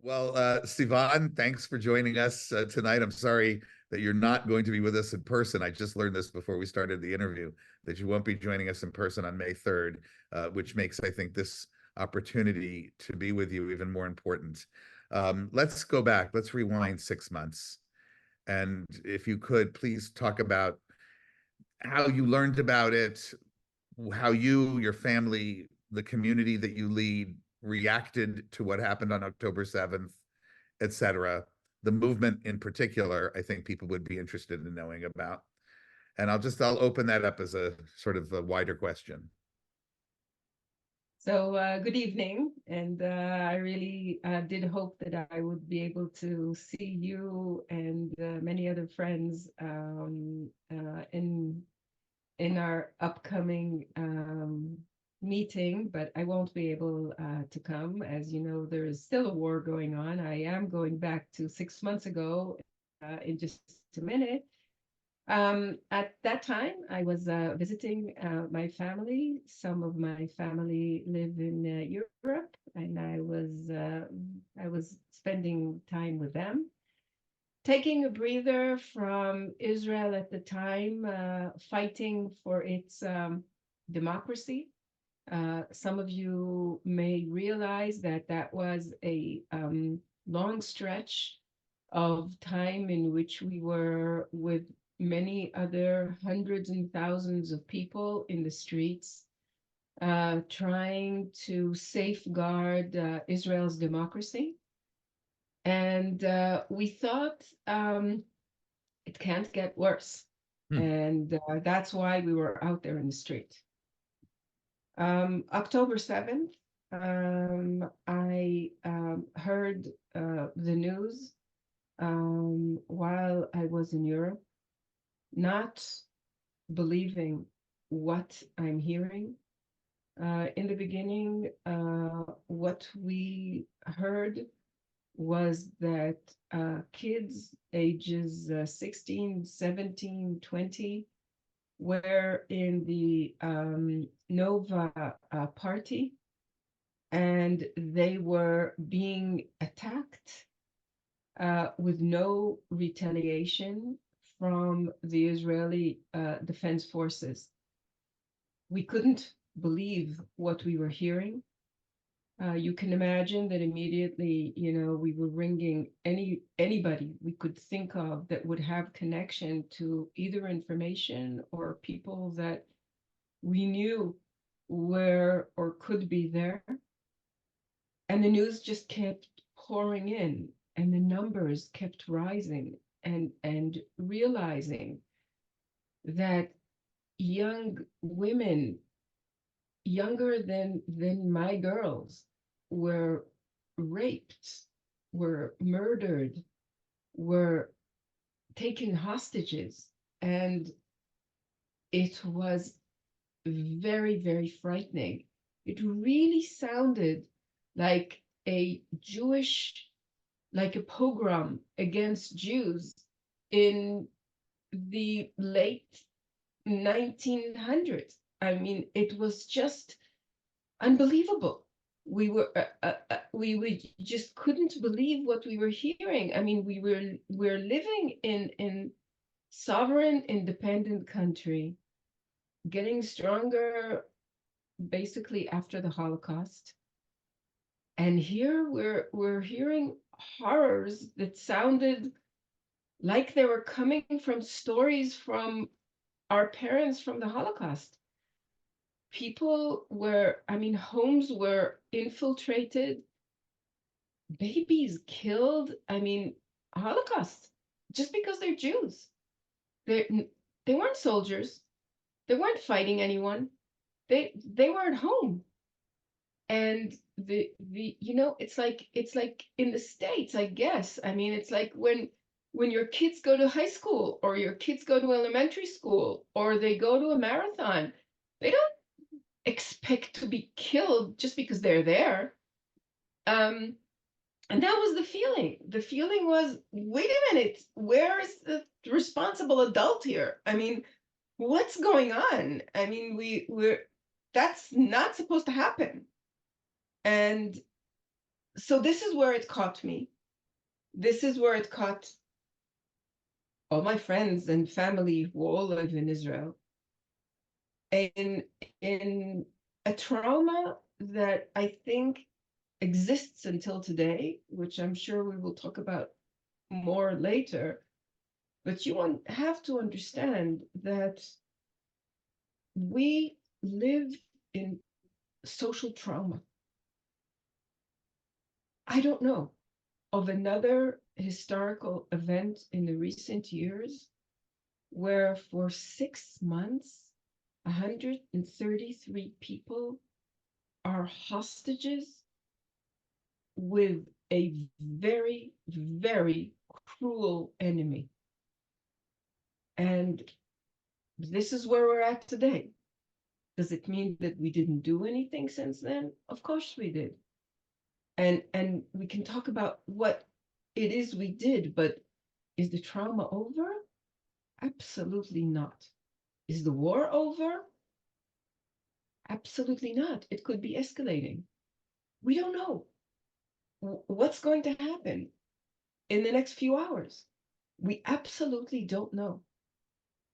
Well, Sivan, thanks for joining us tonight. I'm sorry that you're not going to be with us in person. I just learned this before we started the interview, that you won't be joining us in person on May 3rd, which makes, I think, this opportunity to be with you even more important. Let's go back. Let's rewind 6 months. And if you could, please talk about how you learned about it, how you, your family, the community that you lead reacted to what happened on October 7th, etc. The movement in particular, I think people would be interested in knowing about. And I'll open that up as a sort of a wider question. So good evening, and I really did hope that I would be able to see you and many other friends in our upcoming meeting, but I won't be able to come. As you know, there is still a war going on. I am going back to 6 months ago in just a minute. At that time, I was visiting my family. Some of my family live in Europe, and I was spending time with them, taking a breather from Israel at the time, fighting for its democracy. Some of you may realize that that was a long stretch of time in which we were with many other hundreds and thousands of people in the streets, trying to safeguard Israel's democracy. And we thought it can't get worse. Hmm. And that's why we were out there in the street. October 7th, I heard the news while I was in Europe, not believing what I'm hearing. In the beginning, what we heard was that kids ages 16, 17, 20 were in the Nova party, and they were being attacked with no retaliation from the Israeli Defense Forces. We couldn't believe what we were hearing. You can imagine that immediately, we were ringing anybody we could think of that would have connection to either information or people that we knew were or could be there. And the news just kept pouring in, and the numbers kept rising, and realizing that young women, younger than my girls, were raped, were murdered, were taken hostages. And it was very, very frightening. It really sounded like a like a pogrom against Jews in the late 1900s. I mean, it was just unbelievable. We just couldn't believe what we were hearing. I mean, we're living in sovereign, independent country, getting stronger basically after the Holocaust. And here we're hearing horrors that sounded like they were coming from stories from our parents from the Holocaust. People were, I mean, homes were infiltrated, babies killed. I mean, Holocaust, just because they're Jews. They weren't soldiers. They weren't fighting anyone. They were at home. And it's like in the States, I guess. I mean, it's like when your kids go to high school, or your kids go to elementary school, or they go to a marathon, they don't expect to be killed just because they're there. Um, and that was the feeling. The feeling was, wait a minute, where is the responsible adult here? I mean, what's going on? I mean, that's not supposed to happen. And So this is where it caught me. This is where it caught all my friends and family who all live in Israel. In a trauma that I think exists until today, which I'm sure we will talk about more later. But you have to understand that we live in social trauma. I don't know of another historical event in the recent years where for 6 months, 133 people are hostages with a very, very cruel enemy. And this is where we're at today. Does it mean that we didn't do anything since then? Of course we did. And we can talk about what it is we did, but is the trauma over? Absolutely not. Is the war over? Absolutely not. It could be escalating. We don't know what's going to happen in the next few hours. We absolutely don't know.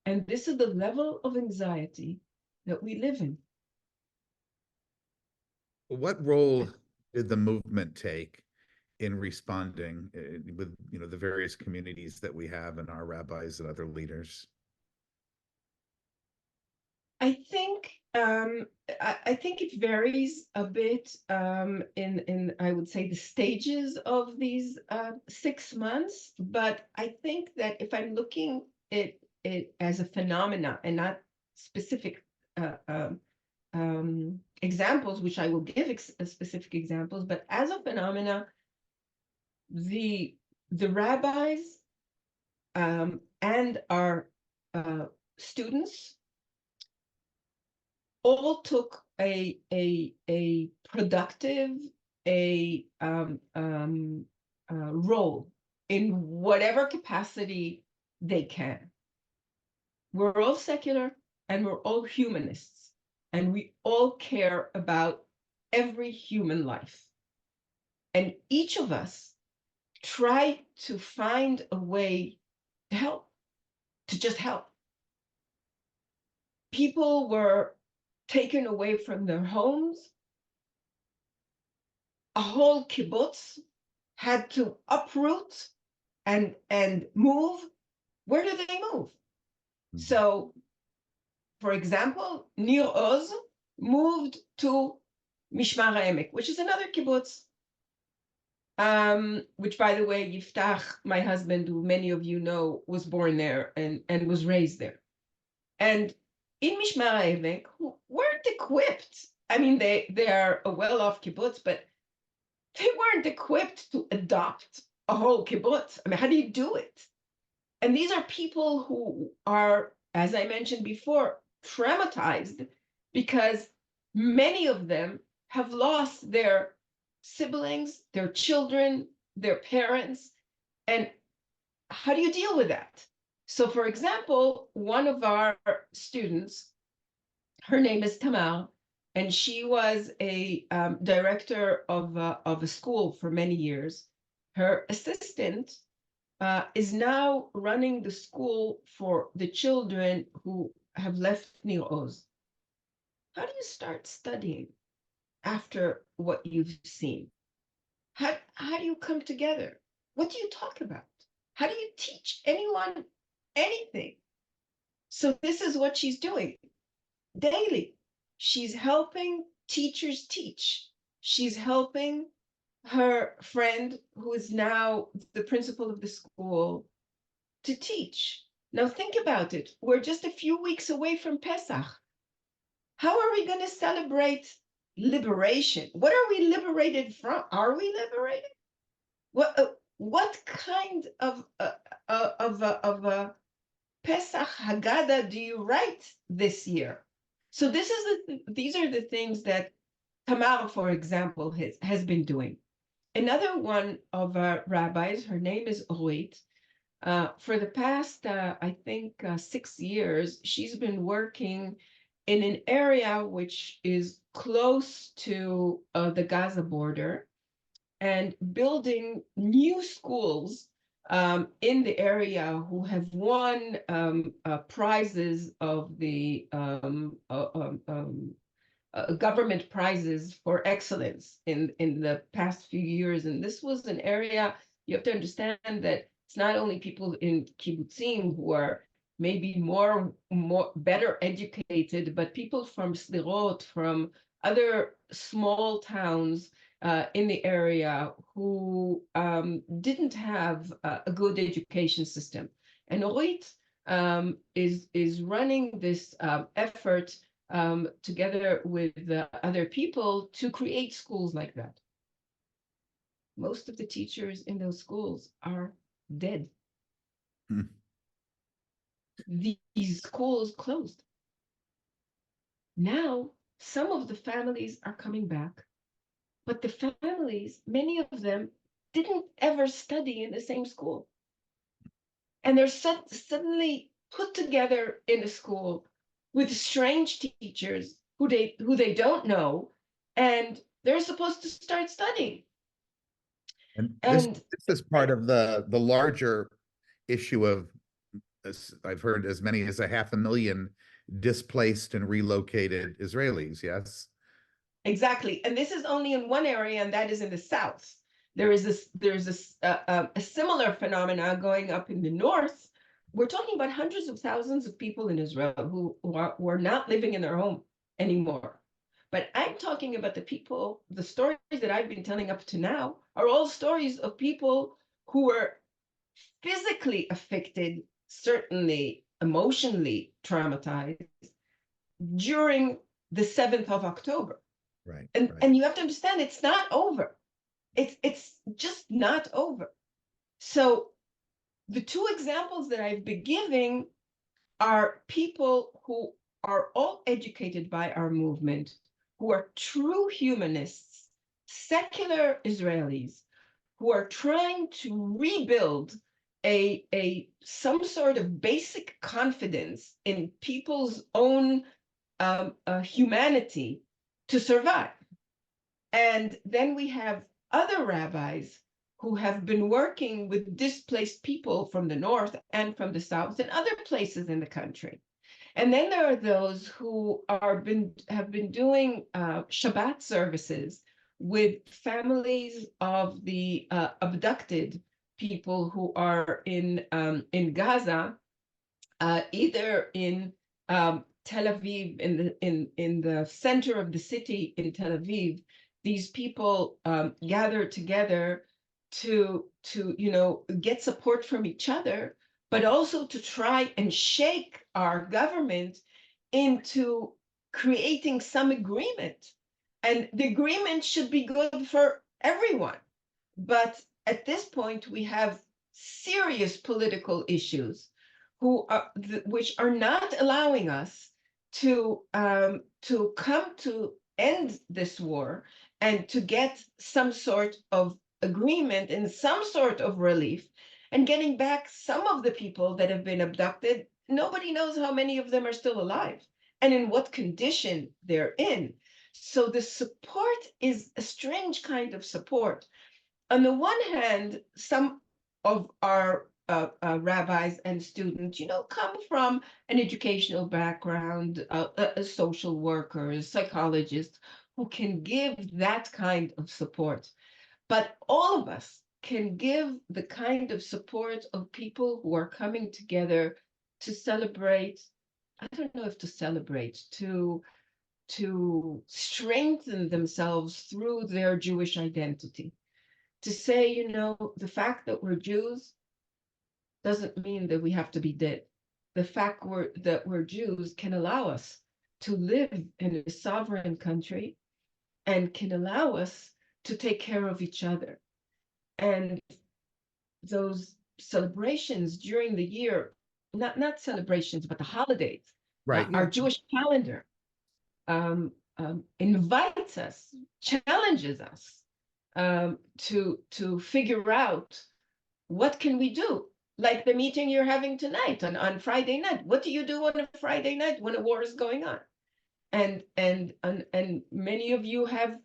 And this is the level of anxiety that we live in. What role did the movement take in responding with the various communities that we have and our rabbis and other leaders? I think I think it varies a bit in I would say the stages of these 6 months, but I think that if I'm looking at it as a phenomena and not specific uh, examples, which I will give specific examples, but as a phenomena, the rabbis and our students all took a productive role in whatever capacity they can. We're all secular and we're all humanists, and we all care about every human life. And each of us try to find a way to help, to just help. People were taken away from their homes. A whole kibbutz had to uproot and move. Where do they move? Mm-hmm. So, for example, Nir Oz moved to Mishmar HaEmek, which is another kibbutz. Which, by the way, Yiftach, my husband, who many of you know, was born there and was raised there. And in Mishmar HaEmek, who weren't equipped. I mean, they are a well-off kibbutz, but they weren't equipped to adopt a whole kibbutz. I mean, how do you do it? And these are people who are, as I mentioned before, traumatized because many of them have lost their siblings, their children, their parents. And how do you deal with that? So, for example, one of our students, her name is Tamar, and she was a director of a school for many years. Her assistant is now running the school for the children who have left Nir Oz. How do you start studying after what you've seen? How do you come together? What do you talk about? How do you teach anyone anything? So this is what she's doing daily. She's helping teachers teach. She's helping her friend, who is now the principal of the school, to teach. Now think about it. We're just a few weeks away from Pesach. How are we going to celebrate liberation? What are we liberated from? Are we liberated? What kind of Pesach Haggadah do you write this year? So these are the things that Tamar, for example, has been doing. Another one of our rabbis, her name is Ruit. For the past, I think, 6 years, she's been working in an area which is close to the Gaza border. and building new schools in the area who have won prizes of the government prizes for excellence in the past few years. And this was an area, you have to understand that it's not only people in kibbutzim who are maybe more better educated, but people from Sderot, from other small towns in the area who didn't have a good education system. And Orit is running this effort together with other people to create schools like that. Most of the teachers in those schools are dead. These schools closed. Now, some of the families are coming back, but the families, many of them, didn't ever study in the same school. And they're suddenly put together in a school with strange teachers who they don't know, and they're supposed to start studying. And this is part of the larger issue of, I've heard, as many as 500,000 displaced and relocated Israelis. Yes, exactly. And this is only in one area, and that is in the south. There's a similar phenomena going up in the north. We're talking about hundreds of thousands of people in Israel who are not living in their home anymore. But I'm talking about the people, the stories that I've been telling up to now are all stories of people who were physically affected, certainly emotionally traumatized during the 7th of October. Right. And you have to understand, it's not over. It's just not over. So the two examples that I've been giving are people who are all educated by our movement, who are true humanists, secular Israelis, who are trying to rebuild some sort of basic confidence in people's own humanity to survive. And then we have other rabbis who have been working with displaced people from the north and from the south and other places in the country. And then there are those who have been doing Shabbat services with families of the abducted people who are in Gaza, either in Tel Aviv, in the center of the city in Tel Aviv. These people gather together to get support from each other, but also to try and shake our government into creating some agreement. And the agreement should be good for everyone. But at this point, we have serious political issues which are not allowing us to come to end this war and to get some sort of agreement and some sort of relief and getting back some of the people that have been abducted. Nobody knows how many of them are still alive and in what condition they're in. So the support is a strange kind of support. On the one hand, some of our rabbis and students, come from an educational background, social workers, psychologists, who can give that kind of support. But all of us can give the kind of support of people who are coming together to celebrate. I don't know if to celebrate, to strengthen themselves through their Jewish identity. To say, the fact that we're Jews doesn't mean that we have to be dead. The fact that we're Jews can allow us to live in a sovereign country and can allow us to take care of each other. And those celebrations during the year, not celebrations, but the holidays, right. Our Jewish calendar invites us, challenges us to figure out what can we do, like the meeting you're having tonight on Friday night. What do you do on a Friday night when a war is going on? And many of you have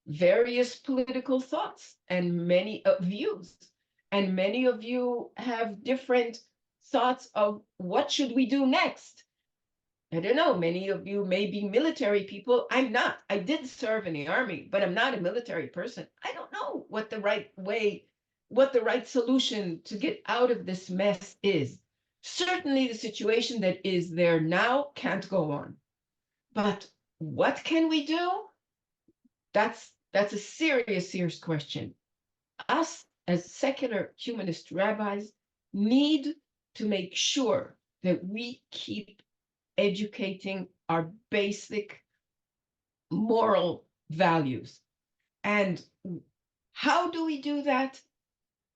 various political thoughts and many views. And many of you have different thoughts of what should we do next. I don't know, many of you may be military people. I'm not. I did serve in the army, but I'm not a military person. I don't know what the right way, what the right solution to get out of this mess is. Certainly, the situation that is there now can't go on. But what can we do? That's a serious, serious question. Us as secular humanist rabbis need to make sure that we keep educating our basic moral values. And how do we do that?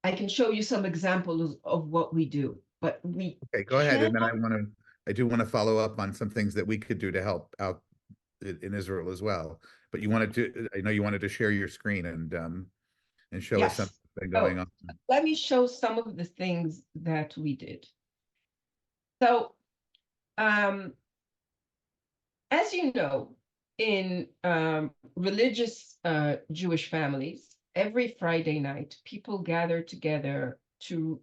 I can show you some examples of what we do, but we Okay, go ahead. And then cannot. I do want to follow up on some things that we could do to help out in Israel as well. But I know you wanted to share your screen and show us Yes. something Oh, going on. let me show some of the things that we did. So, as you know, in religious Jewish families, every Friday night, people gather together to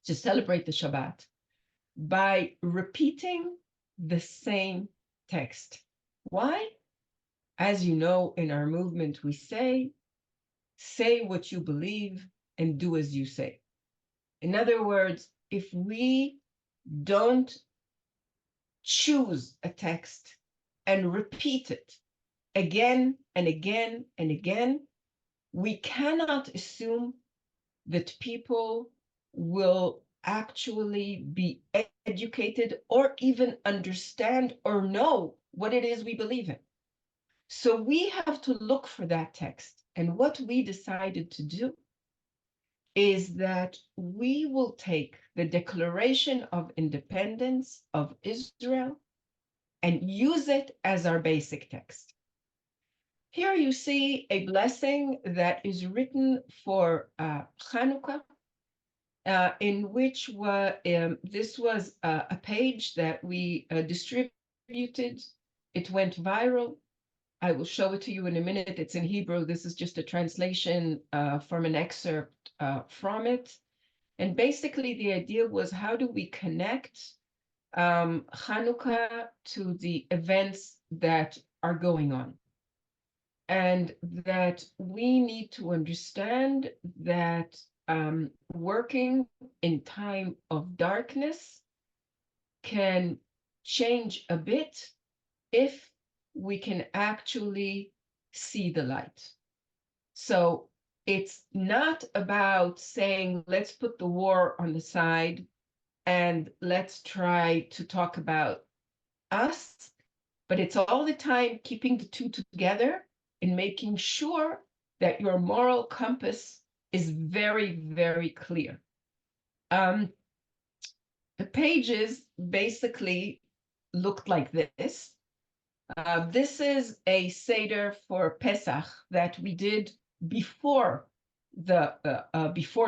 celebrate the Shabbat by repeating the same text. Why? As you know, in our movement, we say what you believe and do as you say. In other words, if we don't choose a text and repeat it again and again and again, we cannot assume that people will actually be educated or even understand or know what it is we believe in. So we have to look for that text. And what we decided to do is that we will take the Declaration of Independence of Israel and use it as our basic text. Here you see a blessing that is written for Hanukkah, in which this was a page that we distributed. It went viral. I will show it to you in a minute. It's in Hebrew. This is just a translation from an excerpt from it. And basically, the idea was, how do we connect Hanukkah to the events that are going on? And that we need to understand that working in time of darkness can change a bit if we can actually see the light. So it's not about saying, let's put the war on the side and let's try to talk about us, but it's all the time keeping the two together and making sure that your moral compass is very, very clear. The pages basically looked like this. This is a Seder for Pesach that we did before the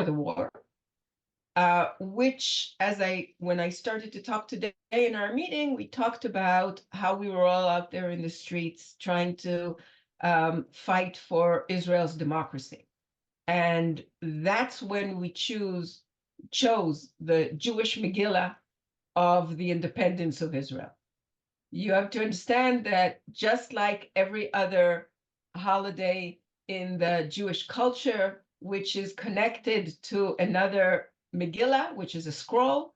war, which, when I started to talk today in our meeting, we talked about how we were all out there in the streets trying to fight for Israel's democracy. And that's when we chose the Jewish Megillah of the independence of Israel. You have to understand that just like every other holiday in the Jewish culture, which is connected to another Megillah, which is a scroll,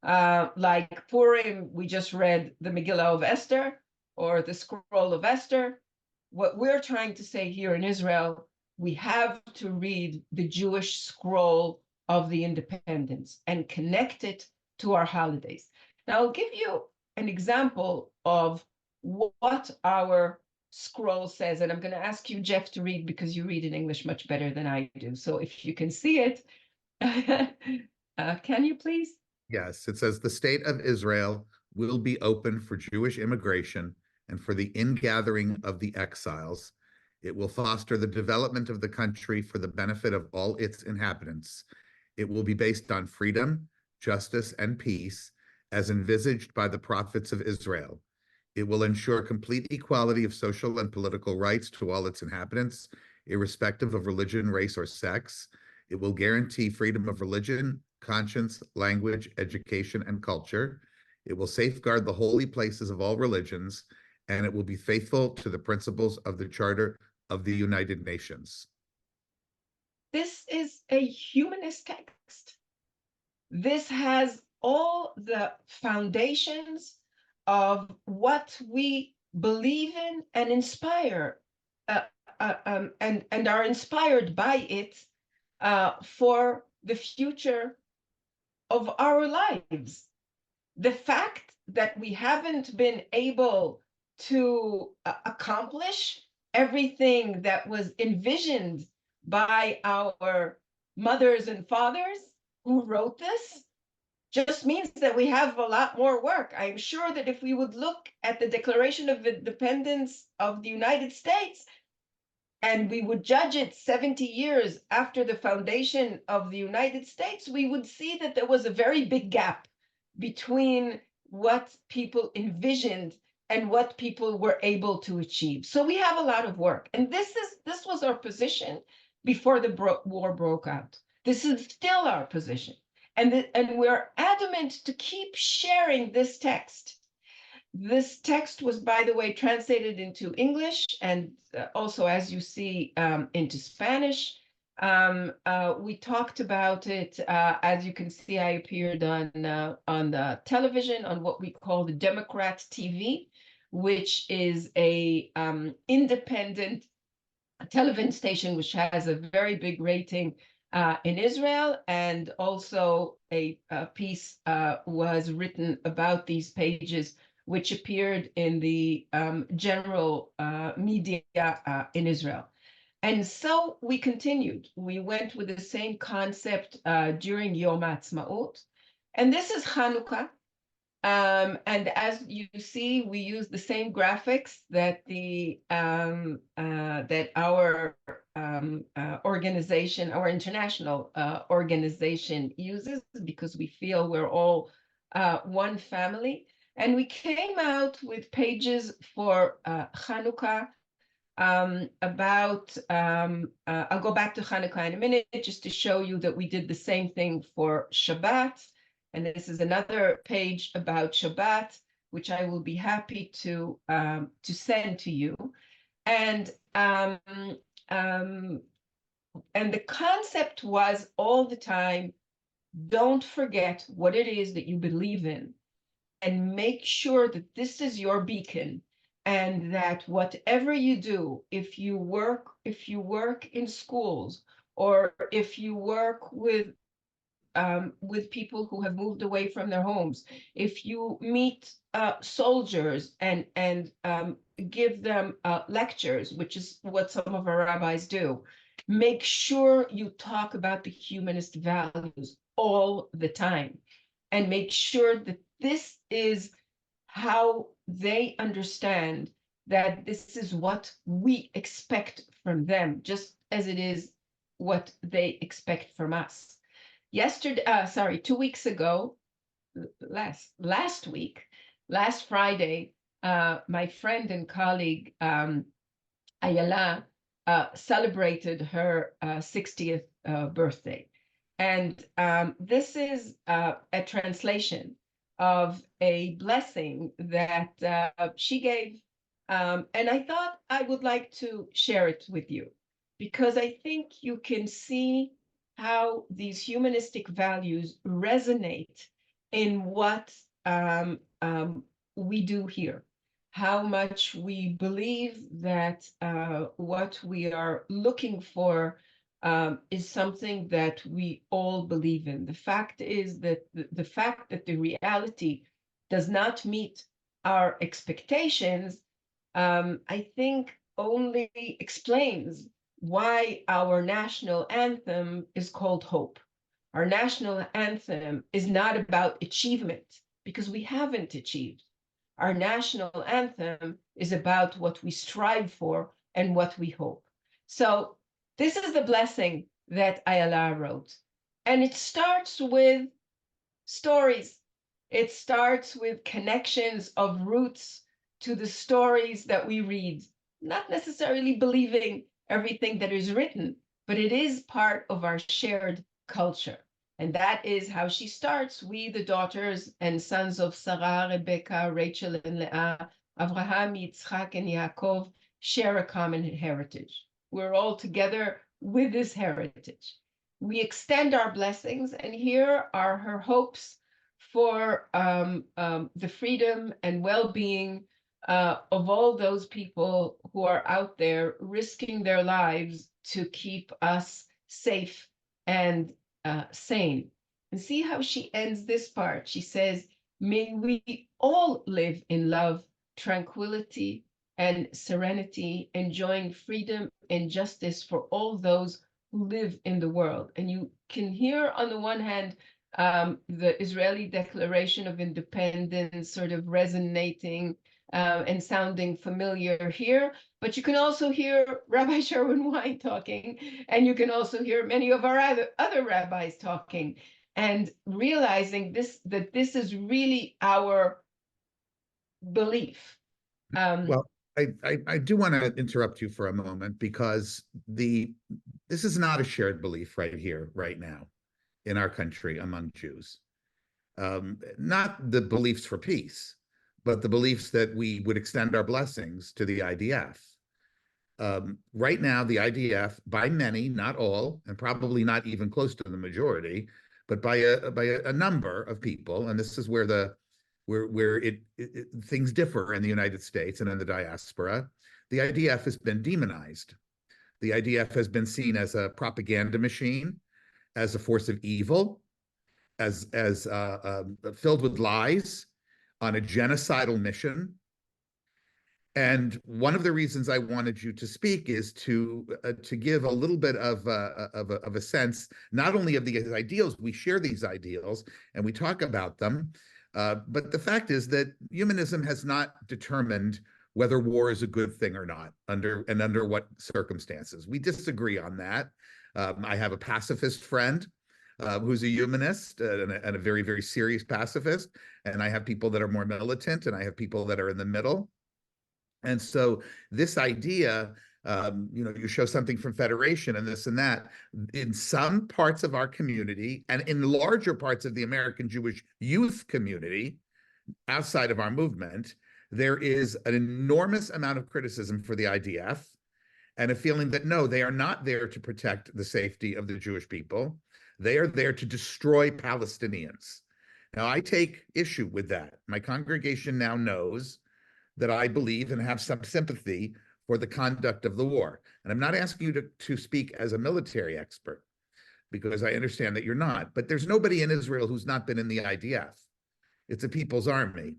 like Purim, we just read the Megillah of Esther or the scroll of Esther. What we're trying to say here in Israel, we have to read the Jewish scroll of the independence and connect it to our holidays. Now, I'll give you an example of what our scroll says, and I'm going to ask you, Jeff, to read because you read in English much better than I do. So if you can see it, can you please? Yes, it says the state of Israel will be open for Jewish immigration and for the ingathering of the exiles. It will foster the development of the country for the benefit of all its inhabitants. It will be based on freedom, justice, and peace, as envisaged by the prophets of Israel. It will ensure complete equality of social and political rights to all its inhabitants, irrespective of religion, race, or sex. It will guarantee freedom of religion, conscience, language, education, and culture. It will safeguard the holy places of all religions, and it will be faithful to the principles of the Charter of the United Nations. This is a humanist text. This has all the foundations of what we believe in and inspire, and are inspired by it for the future of our lives. The fact that we haven't been able to accomplish everything that was envisioned by our mothers and fathers who wrote this just means that we have a lot more work. I'm sure that if we would look at the Declaration of Independence of the United States, and we would judge it 70 years after the foundation of the United States, we would see that there was a very big gap between what people envisioned and what people were able to achieve. So we have a lot of work. And this was our position before the war broke out. This is still our position. And we're adamant to keep sharing this text. This text was, by the way, translated into English and also, as you see, into Spanish. We talked about it. As you can see, I appeared on the television on what we call the Democrat TV, which is a independent television station which has a very big rating in Israel, and also a piece was written about these pages, which appeared in the general media in Israel. And so we continued. We went with the same concept during Yom Ha'atzmaut. And this is Hanukkah. And as you see, we use the same graphics that that our organization, our international organization uses, because we feel we're all one family. And we came out with pages for Hanukkah about, I'll go back to Hanukkah in a minute, just to show you that we did the same thing for Shabbat. And this is another page about Shabbat, which I will be happy to send to you. And the concept was all the time, don't forget what it is that you believe in, and make sure that this is your beacon, and that whatever you do, if you work in schools, or if you work with people who have moved away from their homes, if you meet soldiers and give them lectures, which is what some of our rabbis do, make sure you talk about the humanist values all the time, and make sure that this is how they understand that this is what we expect from them, just as it is what they expect from us. 2 weeks ago, last Friday, my friend and colleague Ayala celebrated her 60th birthday. And this is a translation of a blessing that she gave. And I thought I would like to share it with you, because I think you can see how these humanistic values resonate in what we do here, how much we believe that what we are looking for is something that we all believe in. The fact is that the fact that the reality does not meet our expectations, I think only explains why our national anthem is called Hope. Our national anthem is not about achievement, because we haven't achieved. Our national anthem is about what we strive for and what we hope. So this is the blessing that Ayala wrote. And it starts with stories. It starts with connections of roots to the stories that we read, not necessarily believing everything that is written, but it is part of our shared culture. And that is how she starts. We, the daughters and sons of Sarah, Rebecca, Rachel, and Leah, Abraham, Yitzchak, and Yaakov, share a common heritage. We're all together with this heritage. We extend our blessings, and here are her hopes for the freedom and well-being of all those people who are out there risking their lives to keep us safe and sane. And see how she ends this part. She says, may we all live in love, tranquility, and serenity, enjoying freedom and justice for all those who live in the world. And you can hear on the one hand, the Israeli Declaration of Independence sort of resonating and sounding familiar here, but you can also hear Rabbi Sherwin Wine talking, and you can also hear many of our other rabbis talking, and realizing that this is really our belief. Well, I do want to interrupt you for a moment because this is not a shared belief right here, right now, in our country among Jews. Not the beliefs for peace, but the beliefs that we would extend our blessings to the IDF. Right now, the IDF, by many, not all, and probably not even close to the majority, but by a number of people, and this is where things differ in the United States and in the diaspora, the IDF has been demonized. The IDF has been seen as a propaganda machine, as a force of evil, as filled with lies, on a genocidal mission. And one of the reasons I wanted you to speak is to give a little bit of a sense, not only of these ideals, we share these ideals and we talk about them, but the fact is that humanism has not determined whether war is a good thing or not, under what circumstances. We disagree on that. I have a pacifist friend who's a humanist and a very, very serious pacifist. And I have people that are more militant, and I have people that are in the middle. And so this idea, you show something from Federation and this and that, in some parts of our community and in larger parts of the American Jewish youth community outside of our movement, there is an enormous amount of criticism for the IDF and a feeling that, no, they are not there to protect the safety of the Jewish people. They are there to destroy Palestinians. Now, I take issue with that. My congregation now knows that I believe and have some sympathy for the conduct of the war. And I'm not asking you to speak as a military expert, because I understand that you're not. But there's nobody in Israel who's not been in the IDF. It's a people's army.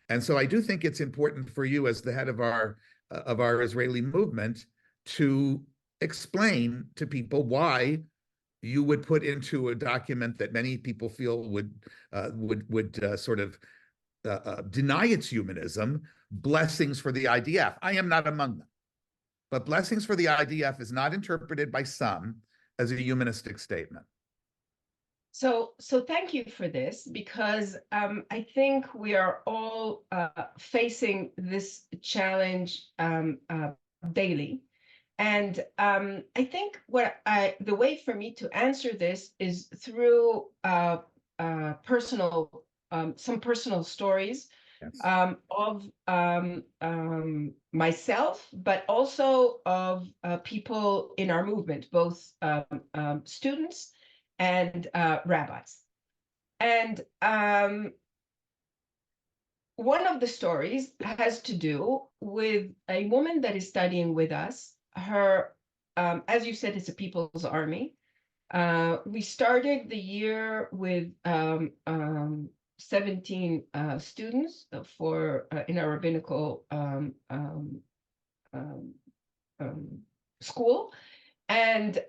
And so I do think it's important for you, as the head of our Israeli movement, to explain to people why you would put into a document that many people feel would sort of deny its humanism, blessings for the IDF. I am not among them. But blessings for the IDF is not interpreted by some as a humanistic statement. So thank you for this, because I think we are all facing this challenge daily. And I think the way for me to answer this is through some personal stories. Yes. Of myself, but also of people in our movement, both students and rabbis. And one of the stories has to do with a woman that is studying with us. Her, as you said, it's a people's army. We started the year with 17 students in our rabbinical school, and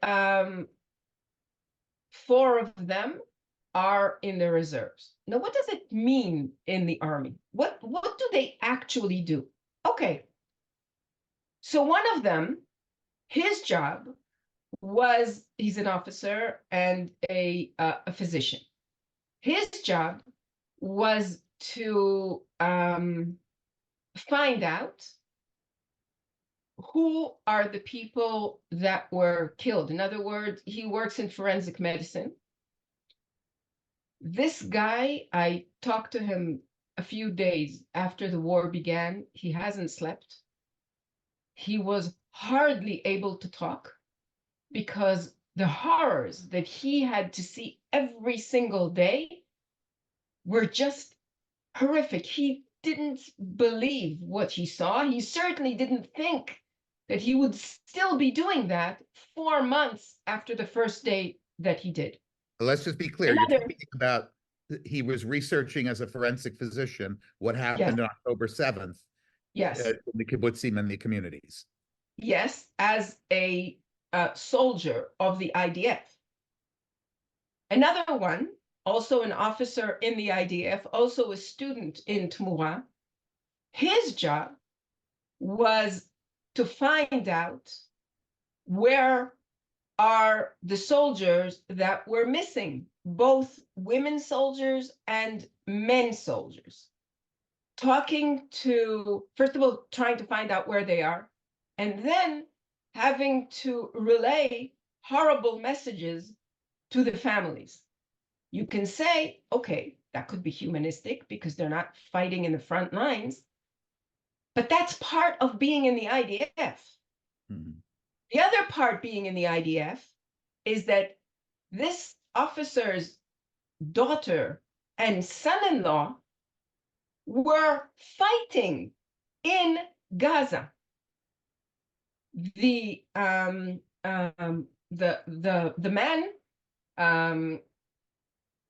4 of them are in the reserves. Now, what does it mean in the army? What do they actually do? Okay, so one of them, his job was, he's an officer and a physician. His job was to find out who are the people that were killed. In other words, he works in forensic medicine. This guy, I talked to him a few days after the war began. He hasn't slept. He was hardly able to talk because the horrors that he had to see every single day were just horrific. He didn't believe what he saw. He certainly didn't think that he would still be doing that 4 months after the first day that he did. Let's just be clear. You're talking about he was researching as a forensic physician what happened on October 7th Yes. In the kibbutzim and the communities. Yes, as a soldier of the IDF. Another one, also an officer in the IDF, also a student in Tmura, his job was to find out where are the soldiers that were missing, both women soldiers and men soldiers. Talking to, first of all, trying to find out where they are, and then having to relay horrible messages to the families. You can say, okay, that could be humanistic because they're not fighting in the front lines, but that's part of being in the IDF. Mm-hmm. The other part being in the IDF is that this officer's daughter and son-in-law were fighting in Gaza. The man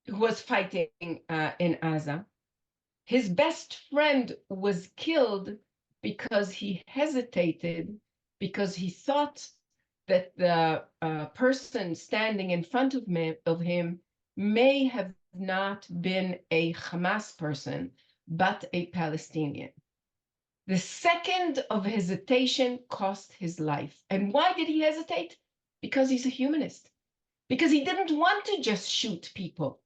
who was fighting in Gaza, his best friend was killed because he hesitated, because he thought that the person standing in front of him may have not been a Hamas person, but a Palestinian. The second of hesitation cost his life. And why did he hesitate? Because he's a humanist. Because he didn't want to just shoot people.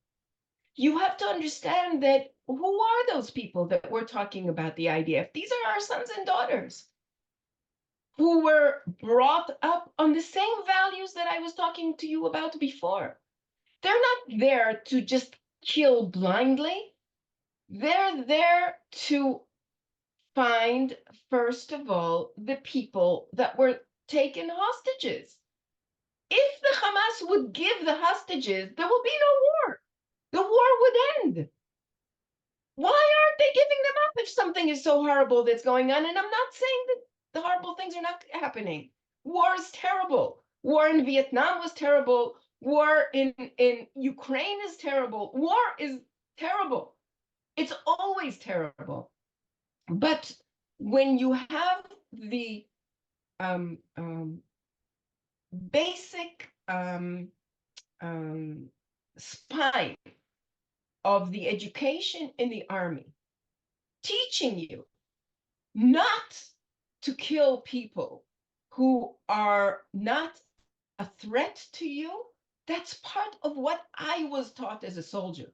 You have to understand that who are those people that we're talking about, the IDF? These are our sons and daughters who were brought up on the same values that I was talking to you about before. They're not there to just kill blindly. They're there to find, first of all, the people that were taken hostages. If the Hamas would give the hostages, there will be no war. The war would end. Why aren't they giving them up if something is so horrible that's going on? And I'm not saying that the horrible things are not happening. War is terrible. War in Vietnam was terrible. War in Ukraine is terrible. War is terrible. It's always terrible. But when you have the basic spine of the education in the army, teaching you not to kill people who are not a threat to you, that's part of what I was taught as a soldier.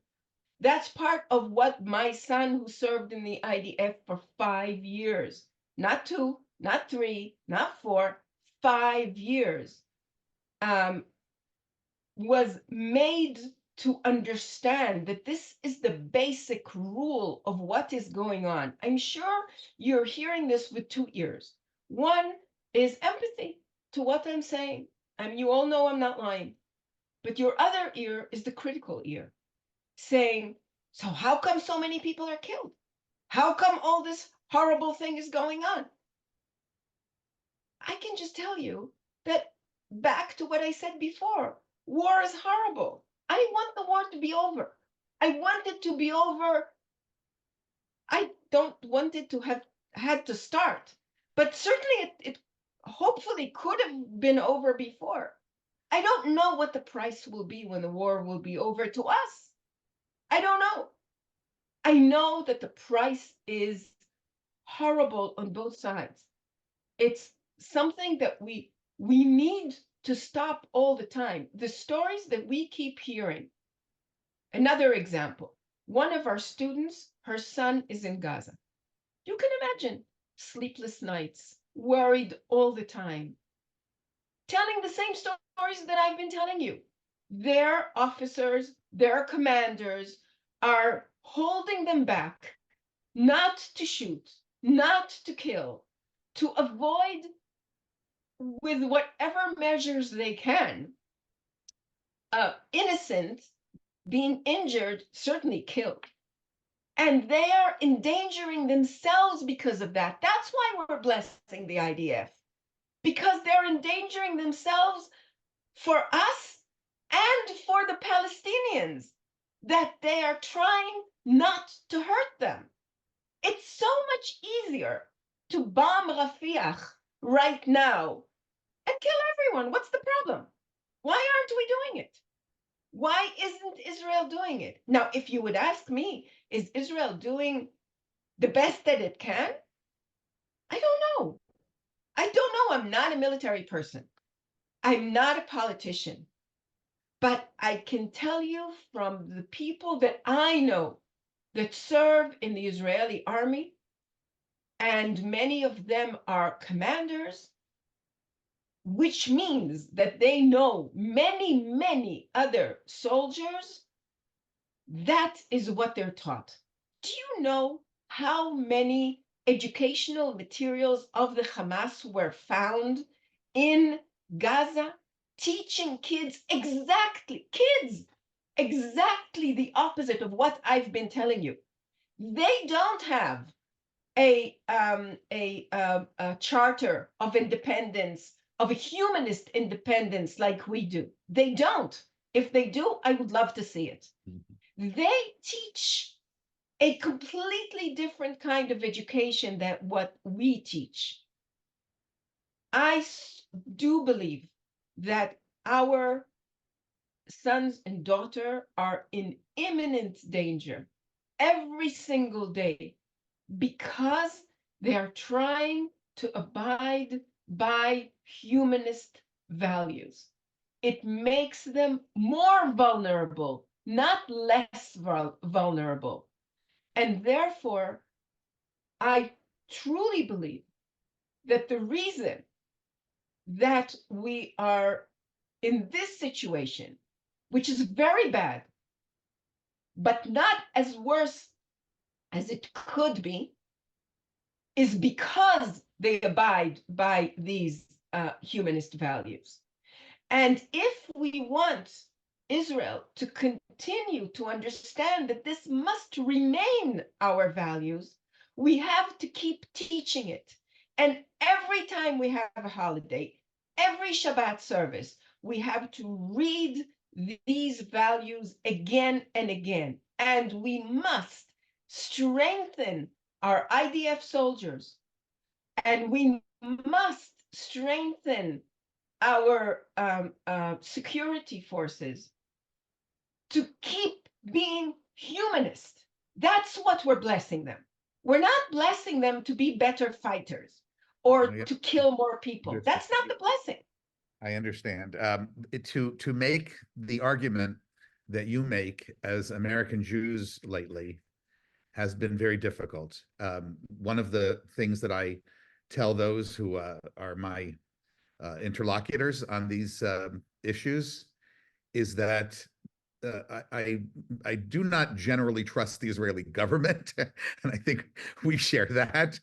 That's part of what my son, who served in the IDF for 5 years, not 2, not 3, not 4, 5 years, was made to understand that this is the basic rule of what is going on. I'm sure you're hearing this with 2 ears. One is empathy to what I'm saying. And you all know I'm not lying. But your other ear is the critical ear, saying, so how come so many people are killed? How come all this horrible thing is going on? I can just tell you that, back to what I said before, war is horrible. I want the war to be over. I want it to be over. I don't want it to have had to start, but certainly it hopefully could have been over before. I don't know what the price will be when the war will be over to us. I don't know. I know that the price is horrible on both sides. It's something that we need to stop all the time. The stories that we keep hearing. Another example, one of our students, her son is in Gaza. You can imagine sleepless nights, worried all the time, telling the same stories that I've been telling you. Their officers, their commanders are holding them back, not to shoot, not to kill, to avoid, with whatever measures they can, innocent being injured, certainly killed. And they are endangering themselves because of that. That's why we're blessing the IDF, because they're endangering themselves for us and for the Palestinians, that they are trying not to hurt them. It's so much easier to bomb Rafiah right now and kill everyone. What's the problem? Why aren't we doing it? Why isn't Israel doing it? Now, if you would ask me, is Israel doing the best that it can? I don't know. I don't know. I'm not a military person. I'm not a politician. But I can tell you from the people that I know that serve in the Israeli army, and many of them are commanders, which means that they know many, many other soldiers. That is what they're taught. Do you know how many educational materials of the Hamas were found in Gaza, teaching kids exactly the opposite of what I've been telling you? They don't have a charter of independence, of a humanist independence like we do. They don't. If they do, I would love to see it. They teach a completely different kind of education than what we teach. I do believe that our sons and daughter are in imminent danger every single day because they are trying to abide by humanist values. It makes them more vulnerable, not less vulnerable. And therefore, I truly believe that the reason that we are in this situation, which is very bad, but not as worse as it could be, is because they abide by these humanist values. And if we want Israel to continue to understand that this must remain our values, we have to keep teaching it. And every time we have a holiday, every Shabbat service, we have to read these values again and again. And we must strengthen our IDF soldiers, and we must strengthen our security forces to keep being humanist. That's what we're blessing them. We're not blessing them to be better fighters or to kill more people. That's not the blessing. I understand. To make the argument that you make as American Jews lately has been very difficult. One of the things that I tell those who are my interlocutors on these issues is that I do not generally trust the Israeli government, and I think we share that.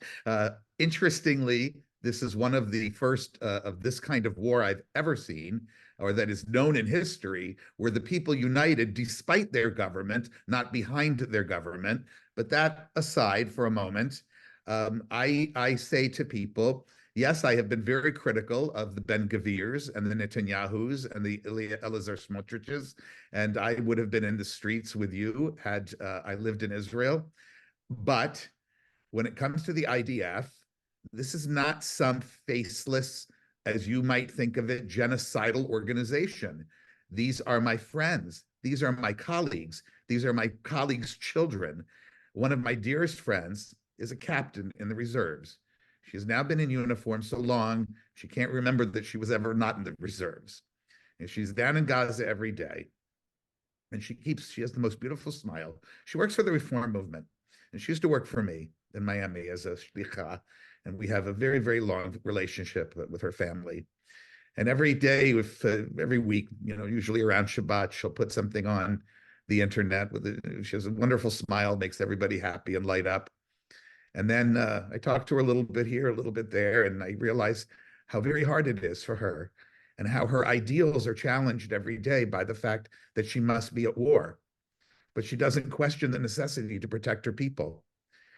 Interestingly, this is one of the first of this kind of war I've ever seen, or that is known in history, where the people united despite their government, not behind their government. But that aside for a moment, I say to people, yes, I have been very critical of the Ben Gavirs and the Netanyahus and the Eliezer Smotriches, and I would have been in the streets with you had I lived in Israel. But when it comes to the IDF, this is not some faceless, as you might think of it, genocidal organization. These are my friends. These are my colleagues. These are my colleagues' children. One of my dearest friends is a captain in the reserves. She has now been in uniform so long, she can't remember that she was ever not in the reserves. And she's down in Gaza every day. And she has the most beautiful smile. She works for the Reform Movement. And she used to work for me. in Miami as a shlicha, and we have a very, very long relationship with her family. And every day, every week, usually around Shabbat, she'll put something on the internet. She has a wonderful smile, makes everybody happy and light up. And then I talked to her a little bit here, a little bit there, and I realized how very hard it is for her and how her ideals are challenged every day by the fact that she must be at war. But she doesn't question the necessity to protect her people.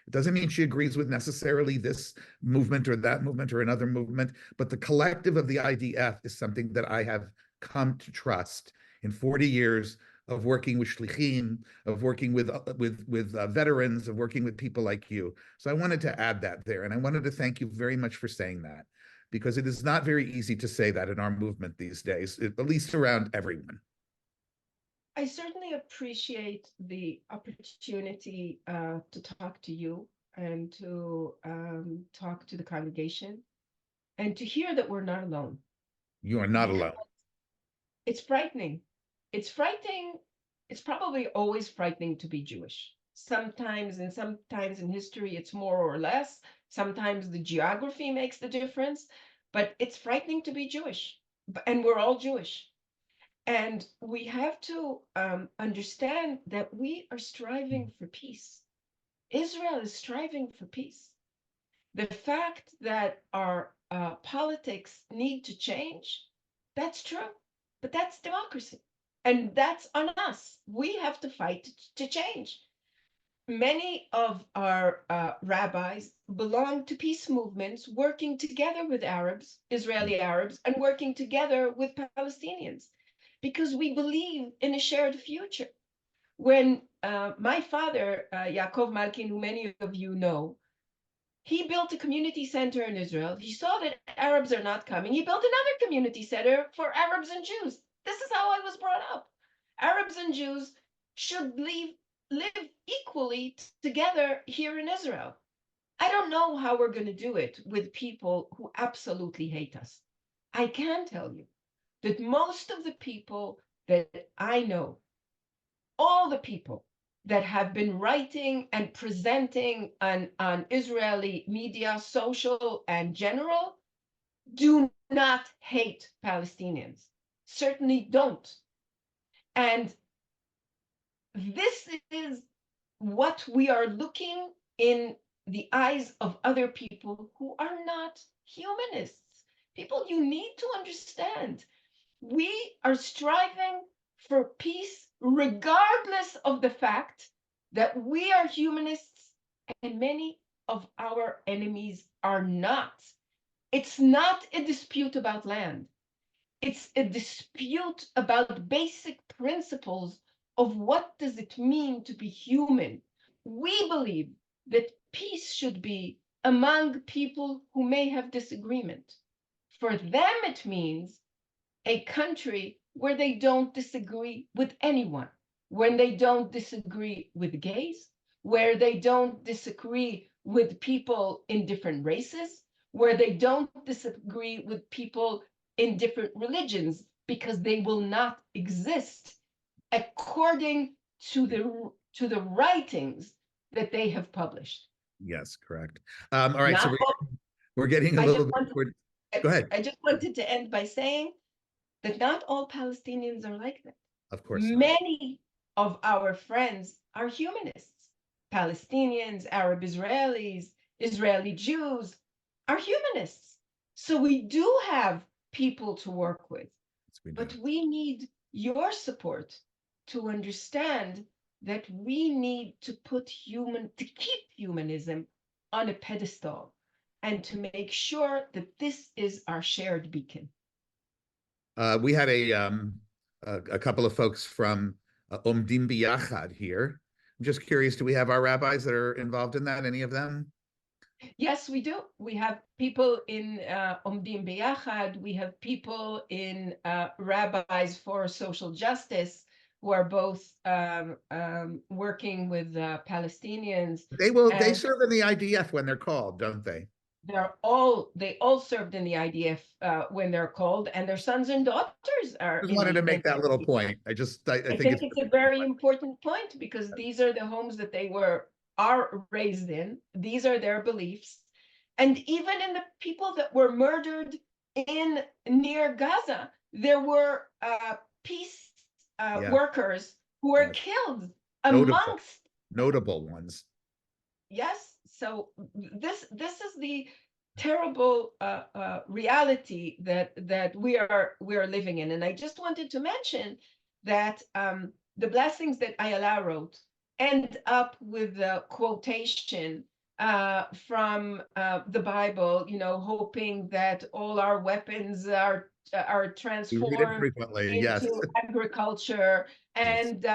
It doesn't mean she agrees with necessarily this movement or that movement or another movement, but the collective of the IDF is something that I have come to trust in 40 years of working with shlichim, of working with veterans, of working with people like you. So I wanted to add that there, and I wanted to thank you very much for saying that, because it is not very easy to say that in our movement these days, at least around everyone. I certainly appreciate the opportunity to talk to you and to talk to the congregation and to hear that we're not alone. You are not alone. It's frightening. It's frightening. It's probably always frightening to be Jewish. Sometimes in history, it's more or less. Sometimes the geography makes the difference, but it's frightening to be Jewish. And we're all Jewish. And we have to understand that we are striving for peace. Israel is striving for peace. The fact that our politics need to change, that's true, but that's democracy. And that's on us. We have to fight to change. Many of our rabbis belong to peace movements working together with Arabs, Israeli Arabs, and working together with Palestinians, because we believe in a shared future. When my father, Yaakov Malkin, who many of you know, he built a community center in Israel. He saw that Arabs are not coming. He built another community center for Arabs and Jews. This is how I was brought up. Arabs and Jews should live equally together here in Israel. I don't know how we're going to do it with people who absolutely hate us. I can tell you that most of the people that I know, all the people that have been writing and presenting on Israeli media, social and general, do not hate Palestinians, certainly don't. And this is what we are looking in the eyes of other people who are not humanists. People, you need to understand, we are striving for peace regardless of the fact that we are humanists and many of our enemies are not. It's not a dispute about land. It's a dispute about basic principles of what does it mean to be human. We believe that peace should be among people who may have disagreement. For them, it means a country where they don't disagree with anyone, when they don't disagree with gays, where they don't disagree with people in different races, where they don't disagree with people in different religions, because they will not exist according to the writings that they have published. Yes, correct. All right, so Not we're getting a little bit. Go ahead. I just wanted to end by saying that not all Palestinians are like that. Of course not. Many of our friends are humanists. Palestinians, Arab Israelis, Israeli Jews are humanists. So we do have people to work with, but we need your support to understand that we need to keep humanism on a pedestal and to make sure that this is our shared beacon. We had a couple of folks from Omdim B'Yachad here. I'm just curious, do we have our rabbis that are involved in that, any of them? Yes, we do. We have people in Omdim B'Yachad. We have people in Rabbis for Social Justice, who are both working with Palestinians. They serve in the IDF when they're called, don't they? They all served in the IDF when they're called, and their sons and daughters are. Just wanted to make that little point. I think it's a very important point, because these are the homes that they were are raised in. These are their beliefs. And even in the people that were murdered in near Gaza, there were peace Yeah. workers who were Yes. killed Notable, amongst. notable ones. Yes, so this is the terrible reality that we are living in. And I just wanted to mention that the blessings that Ayala wrote end up with a quotation from the Bible, you know, hoping that all our weapons are We read it transformed frequently. Yes. into agriculture Yes. and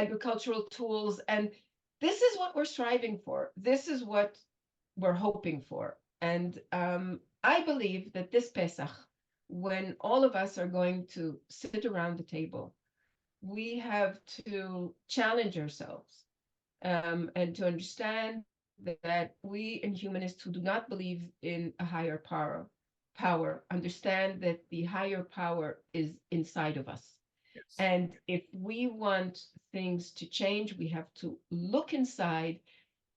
agricultural tools. And this is what we're striving for. This is what we're hoping for. And I believe that this Pesach, when all of us are going to sit around the table, we have to challenge ourselves and to understand that we and humanists who do not believe in a higher power understand that the higher power is inside of us. Yes. And if we want things to change, we have to look inside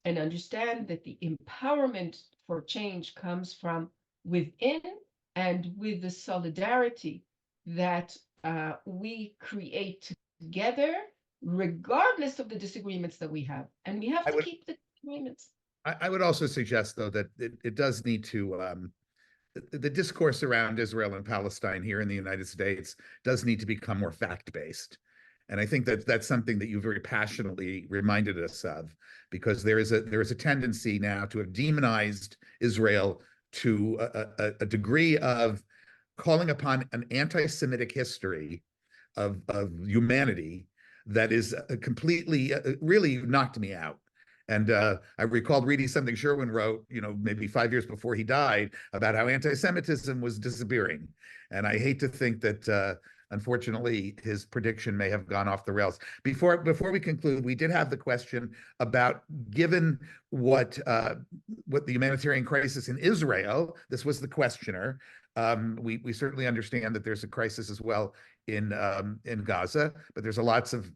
and understand that the empowerment for change comes from within and with the solidarity that we create together, regardless of the disagreements that we have. And we have I to would keep the disagreements. I would also suggest, though, that it does need to the discourse around Israel and Palestine here in the United States does need to become more fact-based. And I think that that's something that you very passionately reminded us of, because there is a tendency now to have demonized Israel to a degree of calling upon an anti-Semitic history of humanity that is completely really knocked me out. And I recalled reading something Sherwin wrote, you know, maybe 5 years before he died, about how anti-Semitism was disappearing. And I hate to think that, unfortunately, his prediction may have gone off the rails. Before we conclude, we did have the question about, given what the humanitarian crisis in Israel, this was the questioner. We certainly understand that there's a crisis as well in Gaza, but there's lots of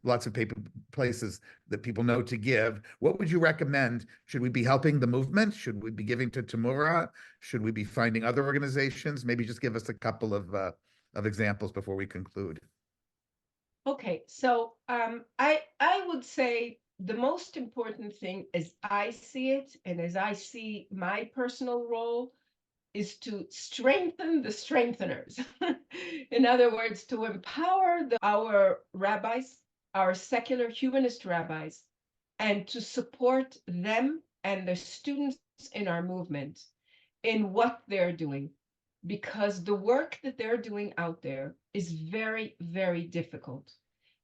places that people know to give. What would you recommend? Should we be helping the movement? Should we be giving to Tamura? Should we be finding other organizations? Maybe just give us a couple of examples before we conclude. Okay, so I would say the most important thing, as I see it, and as I see my personal role, is to strengthen the strengtheners. In other words, to empower our rabbis, our secular humanist rabbis, and to support them and the students in our movement in what they're doing. Because the work that they're doing out there is very, very difficult.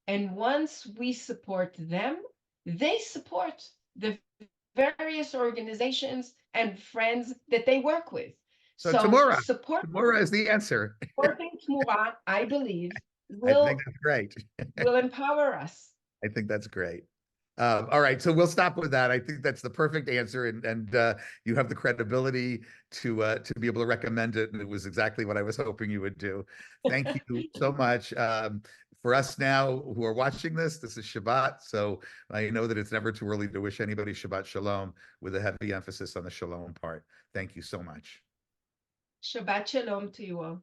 And once we support them, they support the various organizations and friends that they work with. So So Tamura is the answer. supporting Tmura, I believe, I think that's great. will empower us. I think that's great. All right, so we'll stop with that. I think that's the perfect answer, and you have the credibility to be able to recommend it, and it was exactly what I was hoping you would do. Thank you so much. For us now who are watching this is Shabbat, so I know that it's never too early to wish anybody Shabbat Shalom, with a heavy emphasis on the Shalom part. Thank you so much. Shabbat Shalom to you all.